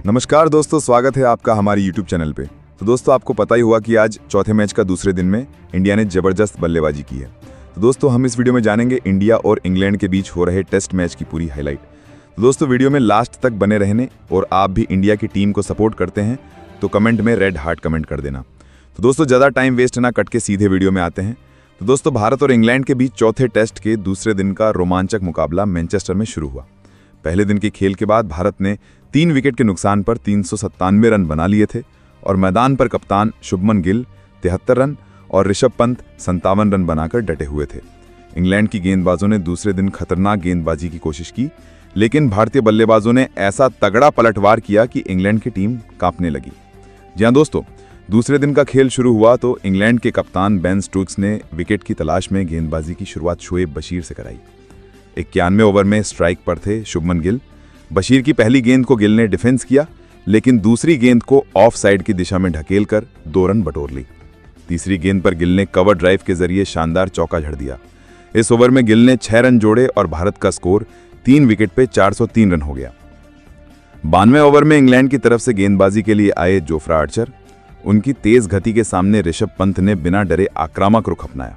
नमस्कार दोस्तों, स्वागत है आपका हमारे YouTube चैनल पे। तो दोस्तों, आपको पता ही हुआ कि आज चौथे मैच का दूसरे दिन में इंडिया ने जबरदस्त बल्लेबाजी की है। तो दोस्तों, हम इस वीडियो में जानेंगे इंडिया और इंग्लैंड के बीच हो रहे टेस्ट मैच की पूरी हाईलाइट। तो दोस्तों, वीडियो में लास्ट तक बने रहने और आप भी इंडिया की टीम को सपोर्ट करते हैं तो कमेंट में रेड हार्ट कमेंट कर देना। तो दोस्तों, ज़्यादा टाइम वेस्ट ना करके सीधे वीडियो में आते हैं। तो दोस्तों, भारत और इंग्लैंड के बीच चौथे टेस्ट के दूसरे दिन का रोमांचक मुकाबला मैनचेस्टर में शुरू हुआ। पहले दिन के खेल के बाद भारत ने 3 विकेट के नुकसान पर 397 रन बना लिए थे और मैदान पर कप्तान शुभमन गिल 73 रन और ऋषभ पंत 57 रन बनाकर डटे हुए थे। इंग्लैंड की गेंदबाजों ने दूसरे दिन खतरनाक गेंदबाजी की कोशिश की, लेकिन भारतीय बल्लेबाजों ने ऐसा तगड़ा पलटवार किया कि इंग्लैंड की टीम कांपने लगी। जी हां दोस्तों, दूसरे दिन का खेल शुरू हुआ तो इंग्लैंड के कप्तान बेन स्टोक्स ने विकेट की तलाश में गेंदबाजी की शुरुआत शोएब बशीर से कराई। 91 ओवर में स्ट्राइक पर थे शुभमन गिल। बशीर की पहली गेंद को गिल ने डिफेंस किया, लेकिन दूसरी गेंद को ऑफ साइड की दिशा में ढकेलकर 2 रन बटोर ली। तीसरी गेंद पर गिल ने कवर ड्राइव के जरिए शानदार चौका झड़ दिया। इस ओवर में गिल ने 6 रन जोड़े और भारत का स्कोर 3 विकेट पे 403 रन हो गया। 92 ओवर में इंग्लैंड की तरफ से गेंदबाजी के लिए आए जोफ्रा आर्चर। उनकी तेज गति के सामने ऋषभ पंत ने बिना डरे आक्रामक रुख अपनाया।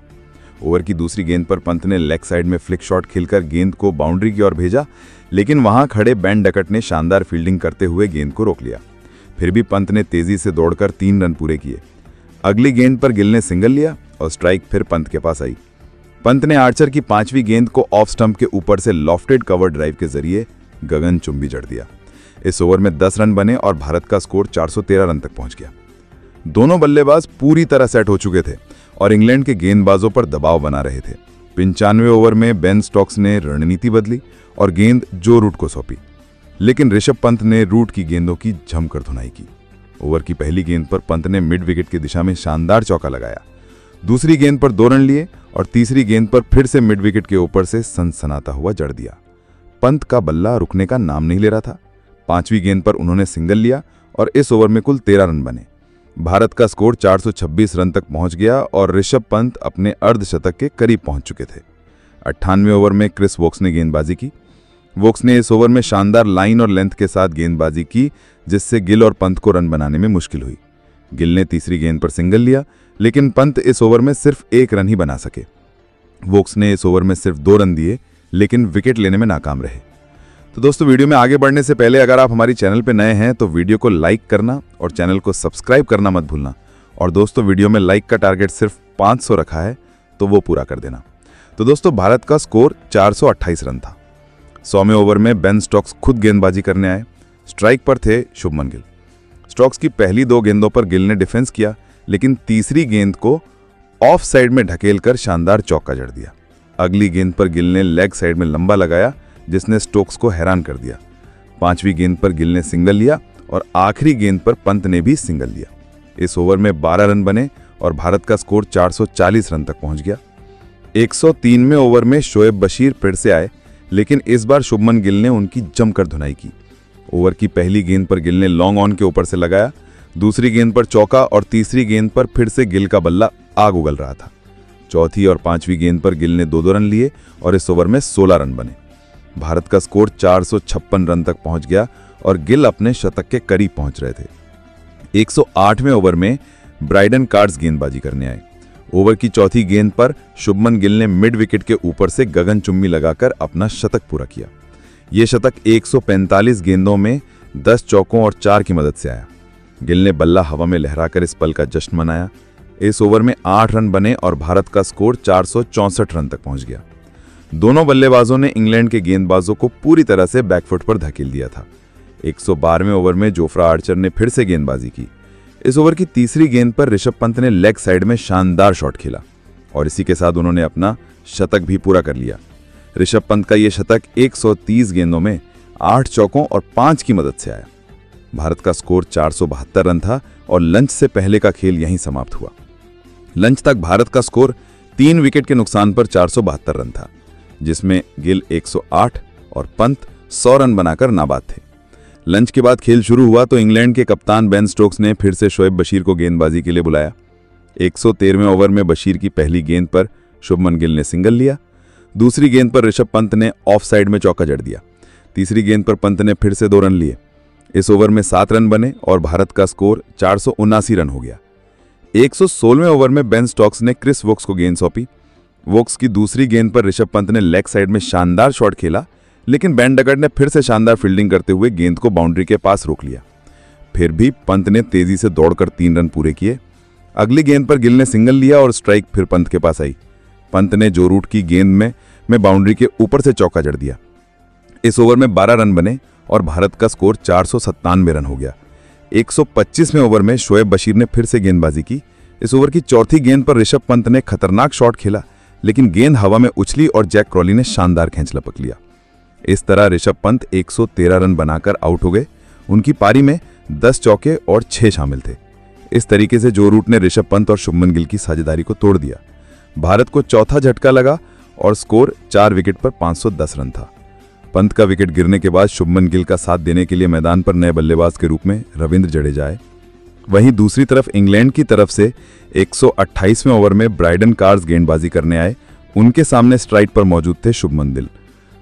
ओवर की दूसरी गेंद पर पंत ने लेग साइड में फ्लिक शॉट खेलकर गेंद को बाउंड्री की ओर भेजा, लेकिन वहां खड़े बेन डकट ने शानदार फील्डिंग करते हुए गेंद को रोक लिया। फिर भी पंत ने तेजी से दौड़कर 3 रन पूरे किए। अगली गेंद पर गिल ने सिंगल लिया और स्ट्राइक फिर पंत के पास आई। पंत ने आर्चर की 5वीं गेंद को ऑफ स्टंप के ऊपर से लॉफ्टेड कवर ड्राइव के जरिए गगनचुंबी जड़ दिया। इस ओवर में 10 रन बने और भारत का स्कोर 413 रन तक पहुंच गया। दोनों बल्लेबाज पूरी तरह सेट हो चुके थे और इंग्लैंड के गेंदबाजों पर दबाव बना रहे थे। 95 ओवर में बेन स्टोक्स ने रणनीति बदली और गेंद जो रूट को सौंपी, लेकिन ऋषभ पंत ने रूट की गेंदों की जमकर धुनाई की। ओवर की पहली गेंद पर पंत ने मिड विकेट की दिशा में शानदार चौका लगाया। दूसरी गेंद पर 2 रन लिए और तीसरी गेंद पर फिर से मिड विकेट के ऊपर से सनसनाता हुआ जड़ दिया। पंत का बल्ला रुकने का नाम नहीं ले रहा था। 5वीं गेंद पर उन्होंने सिंगल लिया और इस ओवर में कुल 13 रन बने। भारत का स्कोर 426 रन तक पहुंच गया और ऋषभ पंत अपने अर्धशतक के करीब पहुंच चुके थे। 98वें ओवर में क्रिस वोक्स ने गेंदबाजी की। वोक्स ने इस ओवर में शानदार लाइन और लेंथ के साथ गेंदबाजी की, जिससे गिल और पंत को रन बनाने में मुश्किल हुई। गिल ने तीसरी गेंद पर सिंगल लिया, लेकिन पंत इस ओवर में सिर्फ 1 रन ही बना सके। वोक्स ने इस ओवर में सिर्फ 2 रन दिए, लेकिन विकेट लेने में नाकाम रहे। तो दोस्तों, वीडियो में आगे बढ़ने से पहले अगर आप हमारी चैनल पर नए हैं तो वीडियो को लाइक करना और चैनल को सब्सक्राइब करना मत भूलना। और दोस्तों, वीडियो में लाइक का टारगेट सिर्फ 500 रखा है तो वो पूरा कर देना। तो दोस्तों, भारत का स्कोर 428 रन था। 100वें ओवर में बेन स्टोक्स खुद गेंदबाजी करने आए। स्ट्राइक पर थे शुभमन गिल। स्टोक्स की पहली 2 गेंदों पर गिल ने डिफेंस किया, लेकिन तीसरी गेंद को ऑफ साइड में ढकेलकर शानदार चौका जड़ दिया। अगली गेंद पर गिल ने लेग साइड में लंबा लगाया, जिसने स्टोक्स को हैरान कर दिया। 5वीं गेंद पर गिल ने सिंगल लिया और आखिरी गेंद पर पंत ने भी सिंगल लिया। इस ओवर में 12 रन बने और भारत का स्कोर 440 रन तक पहुंच गया। 103वें ओवर में शोएब बशीर फिर से आए, लेकिन इस बार शुभमन गिल ने उनकी जमकर धुनाई की। ओवर की पहली गेंद पर गिल ने लॉन्ग ऑन के ऊपर से लगाया। दूसरी गेंद पर चौका और तीसरी गेंद पर फिर से गिल का बल्ला आग उगल रहा था। चौथी और 5वीं गेंद पर गिल ने 2-2 रन लिए और इस ओवर में 16 रन बने। भारत का स्कोर 456 रन तक पहुंच गया और गिल अपने शतक के करीब पहुंच रहे थे। 108वें ओवर में ब्राइडन कार्ड्स गेंदबाजी करने आए। ओवर की चौथी गेंद पर शुभमन गिल ने मिड विकेट के ऊपर से गगनचुंबी लगाकर अपना शतक पूरा किया। यह शतक 145 गेंदों में 10 चौकों और 4 की मदद से आया। गिल ने बल्ला हवा में लहराकर इस पल का जश्न मनाया। इस ओवर में 8 रन बने और भारत का स्कोर 464 रन तक पहुंच गया। दोनों बल्लेबाजों ने इंग्लैंड के गेंदबाजों को पूरी तरह से बैकफुट पर धकेल दिया था। 112वें ओवर में जोफ्रा आर्चर ने फिर से गेंदबाजी की। इस ओवर की तीसरी गेंद पर ऋषभ पंत ने लेग साइड में शानदार शॉट खेला और इसी के साथ उन्होंने अपना शतक भी पूरा कर लिया। ऋषभ पंत का यह शतक 130 गेंदों में 8 चौकों और 5 की मदद से आया। भारत का स्कोर 472 रन था और लंच से पहले का खेल यहीं समाप्त हुआ। लंच तक भारत का स्कोर 3 विकेट के नुकसान पर 472 रन था, जिसमें गिल 108 और पंत 100 रन बनाकर नाबाद थे। लंच के बाद खेल शुरू हुआ तो इंग्लैंड के कप्तान बेन स्टोक्स ने फिर से शोएब बशीर को गेंदबाजी के लिए बुलाया। 113वें ओवर में बशीर की पहली गेंद पर शुभमन गिल ने सिंगल लिया। दूसरी गेंद पर ऋषभ पंत ने ऑफ साइड में चौका जड़ दिया। तीसरी गेंद पर पंत ने फिर से 2 रन लिए। इस ओवर में 7 रन बने और भारत का स्कोर 479 रन हो गया। 116वें ओवर में बेन स्टोक्स ने क्रिस वोक्स को गेंद सौंपी। वोक्स की दूसरी गेंद पर ऋषभ पंत ने लेग साइड में शानदार शॉट खेला, लेकिन बेन डकर्ट ने फिर से शानदार फील्डिंग करते हुए गेंद को बाउंड्री के पास रोक लिया। फिर भी पंत ने तेजी से दौड़कर 3 रन पूरे किए। अगली गेंद पर गिल ने सिंगल लिया और स्ट्राइक फिर पंत के पास आई। पंत ने जो रूट की गेंद में बाउंड्री के ऊपर से चौका जड़ दिया। इस ओवर में 12 रन बने और भारत का स्कोर 497 रन हो गया। 125वें ओवर में शोएब बशीर ने फिर से गेंदबाजी की। इस ओवर की चौथी गेंद पर ऋषभ पंत ने खतरनाक शॉट खेला, लेकिन गेंद हवा में उछली और जैक क्रॉली ने शानदार खींच लपक लिया। इस तरह ऋषभ पंत 113 रन बनाकर आउट हो गए। उनकी पारी में 10 चौके और 6 शामिल थे। इस तरीके से जो रूट ने ऋषभ पंत और शुभमन गिल की साझेदारी को तोड़ दिया। भारत को चौथा झटका लगा और स्कोर 4 विकेट पर 510 रन था। पंत का विकेट गिरने के बाद शुभमन गिल का साथ देने के लिए मैदान पर नए बल्लेबाज के रूप में रविंद्र जडेजा आए। वहीं दूसरी तरफ इंग्लैंड की तरफ से 128वें ओवर में ब्राइडन कार्स गेंदबाजी करने आए। उनके सामने स्ट्राइक पर मौजूद थे शुभमन गिल।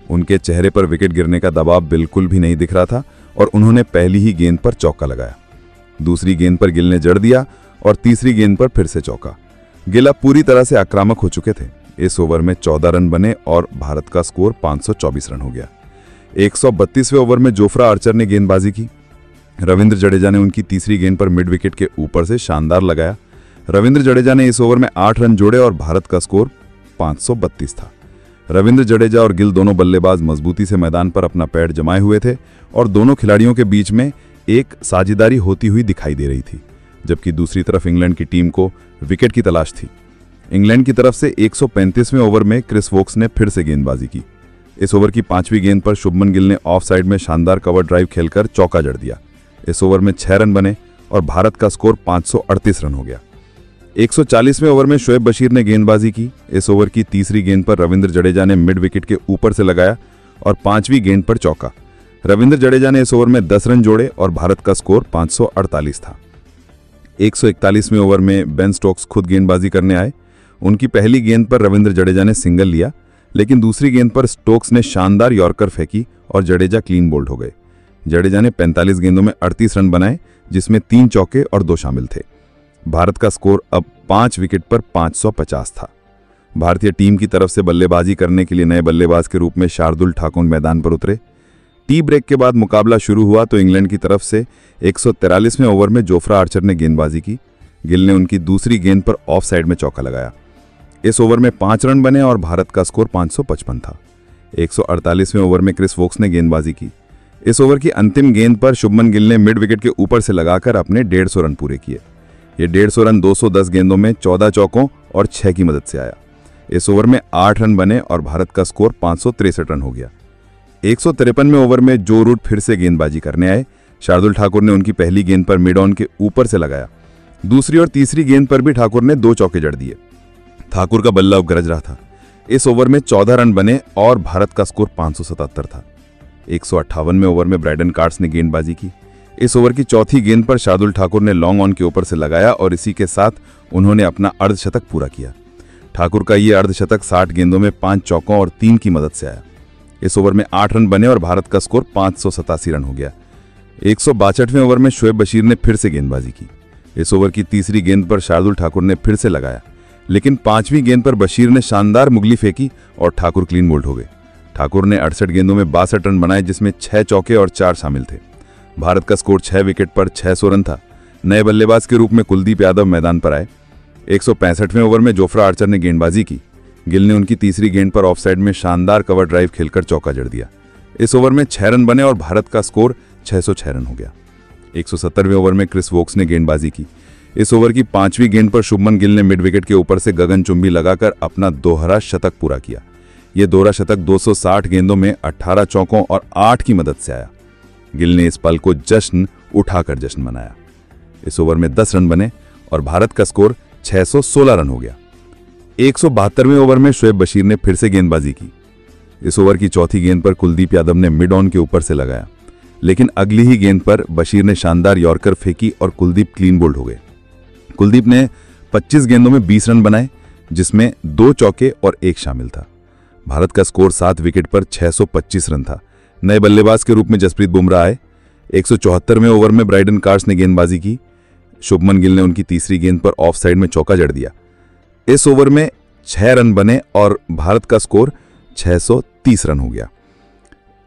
उनके चेहरे पर विकेट गिरने का दबाव बिल्कुल भी नहीं दिख रहा था और उन्होंने पहली ही गेंद पर चौका लगाया। दूसरी गेंद पर गिल ने जड़ दिया और तीसरी गेंद पर फिर से चौका। गिल अब पूरी तरह से आक्रामक हो चुके थे। इस ओवर में 14 रन बने और भारत का स्कोर 524 रन हो गया। 132वें ओवर में जोफ्रा आर्चर ने गेंदबाजी की। रविंद्र जडेजा ने उनकी तीसरी गेंद पर मिड विकेट के ऊपर से शानदार लगाया। रविंद्र जडेजा ने इस ओवर में 8 रन जोड़े और भारत का स्कोर 532 था। रविंद्र जडेजा और गिल दोनों बल्लेबाज मजबूती से मैदान पर अपना पैर जमाए हुए थे और दोनों खिलाड़ियों के बीच में एक साझेदारी होती हुई दिखाई दे रही थी, जबकि दूसरी तरफ इंग्लैंड की टीम को विकेट की तलाश थी। इंग्लैंड की तरफ से 135वें ओवर में क्रिस वोक्स ने फिर से गेंदबाजी की। इस ओवर की 5वीं गेंद पर शुभमन गिल ने ऑफ साइड में शानदार कवर ड्राइव खेलकर चौका जड़ दिया। इस ओवर में 6 रन बने और भारत का स्कोर 538 रन हो गया। 140वें ओवर में शोएब बशीर ने गेंदबाजी की। इस ओवर की तीसरी गेंद पर रविंद्र जडेजा ने मिड विकेट के ऊपर से लगाया और 5वीं गेंद पर चौका। रविंद्र जडेजा ने इस ओवर में 10 रन जोड़े और भारत का स्कोर 548 था। 141वें ओवर में बेन स्टोक्स खुद गेंदबाजी करने आए। उनकी पहली गेंद पर रविंद्र जडेजा ने सिंगल लिया, लेकिन दूसरी गेंद पर स्टोक्स ने शानदार यॉर्कर फेंकी और जडेजा क्लीन बोल्ड हो गए। जडेजा ने 45 गेंदों में 38 रन बनाए, जिसमें 3 चौके और 2 शामिल थे। भारत का स्कोर अब 5 विकेट पर 550 था। भारतीय टीम की तरफ से बल्लेबाजी करने के लिए नए बल्लेबाज के रूप में शार्दुल ठाकुर मैदान पर उतरे। टी ब्रेक के बाद मुकाबला शुरू हुआ तो इंग्लैंड की तरफ से 143वें ओवर में जोफ्रा आर्चर ने गेंदबाजी की। गिल ने उनकी दूसरी गेंद पर ऑफ साइड में चौका लगाया। इस ओवर में 5 रन बने और भारत का स्कोर 555 था। 148वें ओवर में क्रिस वोक्स ने गेंदबाजी की। इस ओवर की अंतिम गेंद पर शुभमन गिल ने मिड विकेट के ऊपर से लगाकर अपने 150 रन पूरे किए। ये 150 रन 210 गेंदों में 14 चौकों और 6 की मदद से आया। इस ओवर में 8 रन बने और भारत का स्कोर 563 रन हो गया। 153वें ओवर में जो रूट फिर से गेंदबाजी करने आए। शार्दुल ठाकुर ने उनकी पहली गेंद पर मिड ऑन के ऊपर से लगाया। दूसरी और तीसरी गेंद पर भी ठाकुर ने 2 चौके जड़ दिए। ठाकुर का बल्ला अब गरज रहा था। इस ओवर में 14 रन बने और भारत का स्कोर 577 था। 158वें ओवर में ब्राइडन कार्स ने गेंदबाजी की। इस ओवर की चौथी गेंद पर शार्दुल ठाकुर ने लॉन्ग ऑन के ऊपर से लगाया और इसी के साथ उन्होंने अपना अर्धशतक पूरा किया। ठाकुर का यह अर्धशतक 60 गेंदों में 5 चौकों और 3 की मदद से आया। इस ओवर में 8 रन बने और भारत का स्कोर 587 रन हो गया। 162वें ओवर में शोएब बशीर ने फिर से गेंदबाजी की। इस ओवर की तीसरी गेंद पर शार्दुल ठाकुर ने फिर से लगाया, लेकिन 5वीं गेंद पर बशीर ने शानदार मुगली फेंकी और ठाकुर क्लीन बोल्ड हो गए। ठाकुर ने 68 गेंदों में 62 रन बनाए, जिसमें 6 चौके और 4 शामिल थे। भारत का स्कोर 6 विकेट पर 600 रन था। नए बल्लेबाज के रूप में कुलदीप यादव मैदान पर आए। 165वें ओवर में जोफ्रा आर्चर ने गेंदबाजी की। गिल ने उनकी तीसरी गेंद पर ऑफसाइड में शानदार कवर ड्राइव खेलकर चौका जड़ दिया। इस ओवर में 6 रन बने और भारत का स्कोर 606 रन हो गया। 170वें ओवर में क्रिस वोक्स ने गेंदबाजी की। इस ओवर की 5वीं गेंद पर शुभमन गिल ने मिड विकेट के ऊपर से गगनचुंबी लगाकर अपना दोहरा शतक पूरा किया। यह दोहरा शतक 260 गेंदों में 18 चौकों और 8 की मदद से आया। गिल ने इस पल को जश्न उठाकर जश्न मनाया। इस ओवर में 10 रन बने और भारत का स्कोर 616 रन हो गया। 172वें ओवर में शोएब बशीर ने फिर से गेंदबाजी की। इस ओवर की चौथी गेंद पर कुलदीप यादव ने मिड ऑन के ऊपर से लगाया, लेकिन अगली ही गेंद पर बशीर ने शानदार यॉर्कर फेंकी और कुलदीप क्लीन बोल्ड हो गए। कुलदीप ने 25 गेंदों में 20 रन बनाए, जिसमें 2 चौके और 1 शामिल था। भारत का स्कोर 7 विकेट पर 625 रन था। नए बल्लेबाज के रूप में जसप्रीत बुमराह आए। 174वें ओवर में ब्राइडन कार्स ने गेंदबाजी की। शुभमन गिल ने उनकी तीसरी गेंद पर ऑफ साइड में चौका जड़ दिया। इस ओवर में 6 रन बने और भारत का स्कोर 630 रन हो गया।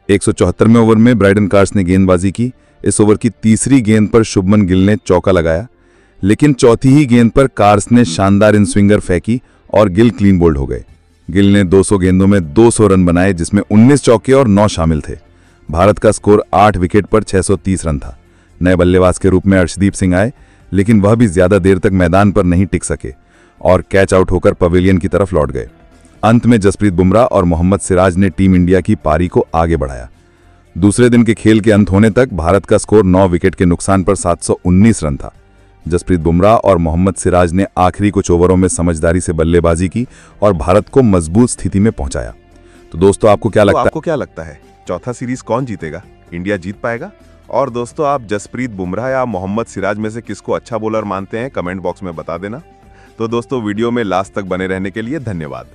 174वें ओवर में ब्राइडन कार्स ने गेंदबाजी की। इस ओवर की तीसरी गेंद पर शुभमन गिल ने चौका लगाया, लेकिन चौथी ही गेंद पर कार्स ने शानदार इन स्विंगर फेंकी और गिल क्लीन बोल्ड हो गए। गिल ने 200 गेंदों में 200 रन बनाए, जिसमें 19 चौके और 9 शामिल थे। भारत का स्कोर 8 विकेट पर 630 रन था। नए बल्लेबाज के रूप में अर्शदीप सिंह आए, लेकिन वह भी ज्यादा देर तक मैदान पर नहीं टिक सके और कैच आउट होकर पवेलियन की तरफ लौट गए। अंत में जसप्रीत बुमराह और मोहम्मद सिराज ने टीम इंडिया की पारी को आगे बढ़ाया। दूसरे दिन के खेल के अंत होने तक भारत का स्कोर 9 विकेट के नुकसान पर 719 रन था। जसप्रीत बुमराह और मोहम्मद सिराज ने आखिरी कुछ ओवरों में समझदारी से बल्लेबाजी की और भारत को मजबूत स्थिति में पहुंचाया। तो दोस्तों, आपको क्या लगता है चौथा सीरीज कौन जीतेगा? इंडिया जीत पाएगा? और दोस्तों, आप जसप्रीत बुमराह या मोहम्मद सिराज में से किसको अच्छा बॉलर मानते हैं? कमेंट बॉक्स में बता देना। तो दोस्तों, वीडियो में लास्ट तक बने रहने के लिए धन्यवाद।